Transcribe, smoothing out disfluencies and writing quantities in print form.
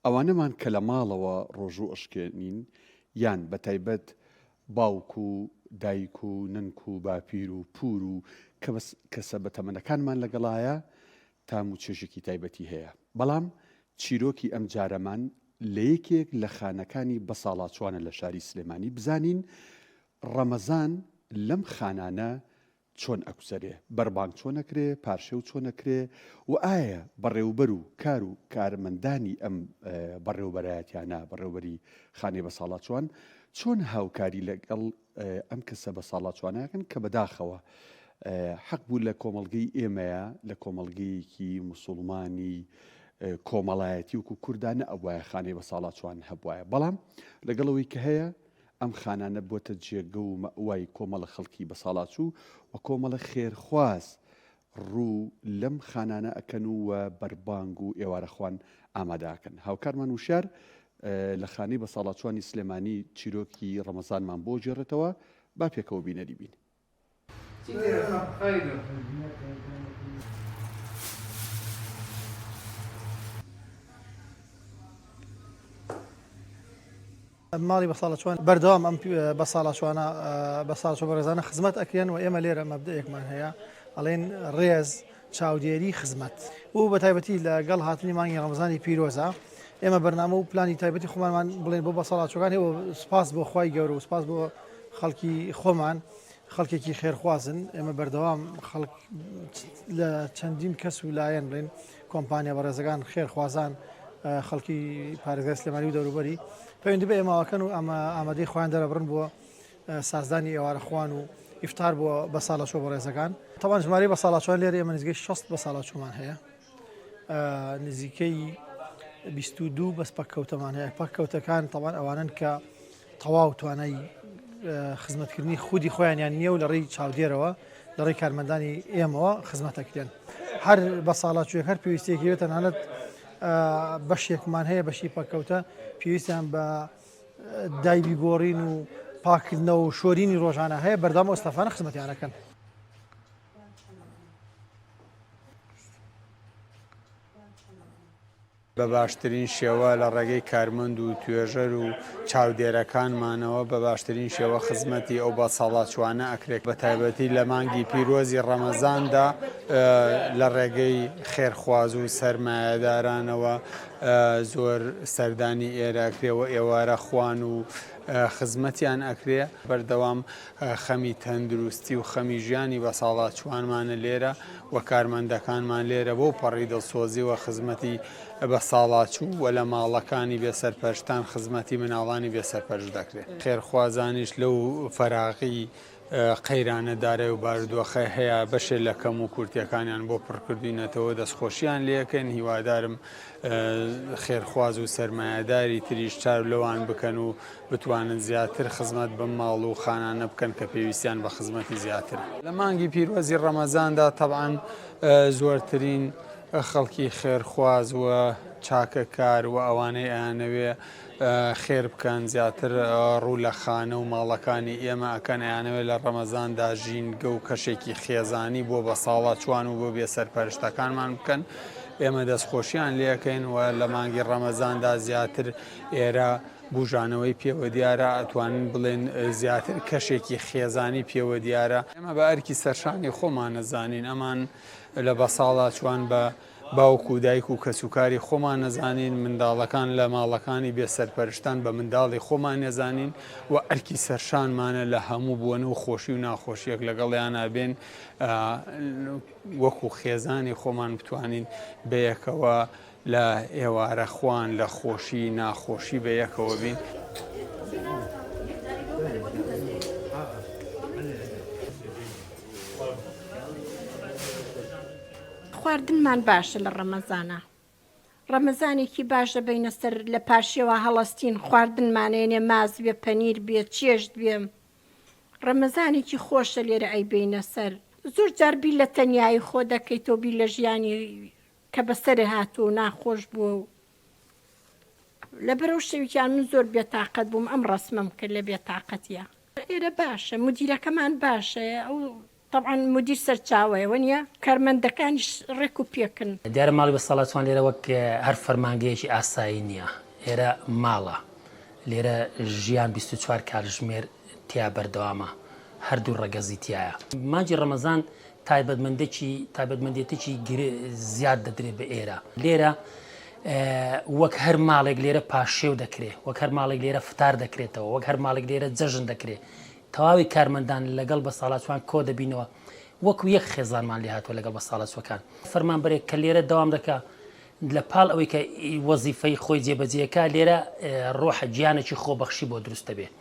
ئەوانەمان کە لە ماڵەوە ڕۆژوو ئەشکێنین یان بە تایبەت باوک و دایک و ننک و باپیر و پور و کەسە بەتەمەنەکانمان لەگەڵایە تام و چێژێکی تایبەتی هەیە. بەڵام چیرۆکی ئەم جارەمان لە یەکێک لە خانەکانی بەساڵاتچوانە لە شاری سلێمانی بزانین ڕەمەزان لەم خانانە چۆن ئەکوسەرێ، بەربانگ چۆن ئەکرێ، پارشێ و چۆن ئەکرێ و ئایا بەڕێوبەر و کار و کارمەندانی ئەم بەڕێوبەرایەتیانە بەڕێوبەری خانەی بەساڵاتچوان چۆن هاوکاری لەگەڵ ئەم کەسە بەساڵاتچوانەکەن کە بەداخەوە حەق بوو لە کۆمەڵگەی ئێمەیە لە کۆمەڵگەیەکی موسڵمانی کۆمەڵایەتی وکو کوردانە ئەوایە خانەی بەساڵاتچوان هەبوایە. بەڵام لەگەڵەوەی کە هەیە ئەم خانانە بۆتە جێگە و مەوای کۆمەڵە خەڵکی بەساڵاتچوو و کۆمەڵە خێرخواز ڕوو لەم خانانە ئەکەن و بەربانگ و ئێوارەخوان ئامادەکەن. هاوکارمان وشار لە خانەی بەساڵاتچوانی سلێمانی چیرۆکی ڕەمەزانمان بۆ جێڕێتەوە، با پێکەوە بینەری بین. ماڵی بەساڵاتچوان بەردەوام ئەم بەساڵاتچوانە بەساڵاتچوان بەڕێزانە خزمەت ئەکرێن و ئێمە لێرە مەبدەیەکمان هەیە ئەڵێن ڕێز چاودێری خزمەت و بە تایبەتی لەگەڵ هاتنی مانگی ڕەمەزانی پیرۆزە ئێمە بەرنامە و پلانی تایبەتی خۆمانمان بڵێن بۆ بەساڵاتچوەکان هەیە و سپاس بۆ خوای گەورە و سپاس بۆ خەڵکی خۆمان خەڵکێکی خێرخوازن. ئێمە بەردەوام خەڵک لە چەندین کەس و لایەن بڵێن کۆمپانیا بەڕێزەکان خێرخوازان خەڵکی پارێزگای سلێمانی و دەوروبەری پەیوەندی بە ئێماوەکەن و ئامادەی خۆیان دەرەبڕن بۆ سازدانی ئێوارەخوان و ئیفتار بۆ بەساڵاتچوە بەڕێزەکان. تەمان ژمارەی بەساڵاتچوان لێرە ئێمە نزیکەی 60 بەساڵاتچوومان هەیە، نزیکەی 22 بەس پەککەوتەمان هەیە. پەککەوتەکان تەمان ئەوانن کە تەواو توانای خزمەتکردنی خودی خۆیانیان نییە و لە ڕێی چاودێرەوە لە ڕێی کارمەندانی ئێمەوە خزمەتەکرێن. هەر بەساڵاتچوویەک هەر پێویستێکی بێت تەنانەت بەشێکمان هەیە بەشی پەککەوتە پێویستیان بە دایبیگۆڕین و پاکردنەوە و شۆرینی ڕۆژانە هەیە بەردەوام ئەستەفانە خزمەتیانەکەن. بە باشترین شێوە لە ڕێگەی کارمەند و توێژەر و چاودێرەکانمانەوە بە باشترین شێوە خزمەتی ئەو بەساڵاتچوانە ئەکرێت بە تایبەتی لە مانگی پیرۆزی ڕەمەزاندا لە ڕێگەی خێرخواز و سەرمایەدارانەوە زۆر سەردانی ئێراکرێەوە ئێوارە خوان و خزمەتیان ئەکرێ. بەردەوام خەمی تەندروستی و خەمی ژیانی بەساڵاتچوانمانە لێرە و کارمەندەکانمان لێرە بۆ پەڕی دڵسۆزی و خزمەتی بەساڵاتچوو و لە ماڵەکانی بێسەرپەرشتان خزمەتی مناڵانی بێسەرپەرش دەکرێت. خێرخوازانیش لەو فەراغی قەیرانەدارە و بارودۆخە هەیە بەشێ لە کەم و کورتیەکانیان بۆ پڕکردوینەتەوە دەستخۆشییان لێکەن. هیوادارم خێرخواز و سەرمایەداری تریش چار لەوان بکەن و بتوانن زیاتر خزمەت بە ماڵ و خانانە بکەن کە پێویستیان بە خزمەتی زیاتر. لە مانگی پیرۆزی ڕەمەزاندا تەبعاً زۆرترین خەڵکی خێرخواز و چاکەکار و ئەوانەی ئەیانەوێ خێر بکەن زیاتر ڕوو لە خانە و ماڵەکانی ئێمە ئەکەن ئەیانەوێت لە ڕەمەزاندا ژینگە و کەشێکی خێزانی بۆ بەساڵاتچوان و بۆ بێسەرپەرشتەکانمان بکەن. ئێمە دەستخۆشییان لێەکەین و لە مانگی ڕەمەزاندا زیاتر ئێرە بژانەوەی پێوە دیارە ئەتوانین بڵێن زیاتر کەشێکی خێزانی پێوە دیارە. ئێمە بە ئەرکی سەرشانی خۆمان نەزانین، ئەمان لە بەساڵاتچوان بە باوک و دایک و کەسوکاری خۆمان نەزانین، منداڵەکان لە ماڵەکانی بێسەرپەرشتان بە منداڵی خۆمان نەزانین و ئەرکی سەرشانمانە لە هەموو بوونە و خۆشی و ناخۆشیەک لەگەڵیان نابێن وەکو خێزانی خۆمان بتوانین بەیەکەوە لە ئێوارەخوان لە خۆشی ناخۆشی بەیەکەوە بین. خواردنمان باشە لە ڕەمەزانە. ڕەمەزانێکی باشە بینە سەر لە پاشیەوە هەڵەستین خواردنمانێنێ ماز بێ پەنیر بێ چێشت بێ. ڕەمەزانێکی خۆشە لێرە ئەی بینە سەر. زۆر جاربی لە تەنیایی خۆ دەکەیتەوە بی لە ژیانی کە بەسەر هاتووە ناخۆش بووە و لەبەرەو شەویان من زۆر بێتاقەت بووم ئەم ڕەسمەم کرد لە بێتاقەتیە. ئێرە باشە مدیرەکەمان باشە ئەو طبعا مدیر سەرچاوەیە وەنیە کارمەندەکانیش ڕێک و پێکن. دیارە ماڵی بەساڵاتوان لێرە وەک هەر فەرمانگەیەکی ئاسایی نییە. ئێرە ماڵە لێرە ژیان 24 کاتژمێر تیا بەردەوامە هەردوو ڕەگەزی تایە. مانجی ڕەمەزان تایبەتمەندێتێکی زیاد دەدرێت بە ئێرە. لێرە وەک هەر ماڵێک لێرە پاشێو دەکرێت، وەک هەر ماڵێک لێرە فتار دەکرێتەوە، وەک هەر ماڵێک لێرە جەژن دەکرێت. تەواوی کارمەندان لەگەڵ بەساڵاتوان کۆ دەبینەوە وەکو یەک خێزانمان لێ هاتووە لەگەڵ بەساڵاتوەکان. فەرمانبەرێک کە لێرە دەوام دەکات لە پاڵ ئەوەی کە وەزیفەی خۆی جێبەجێەکە لێرە ڕۆحە گیانێکی خۆبەخشی بۆ دروست دەبێت.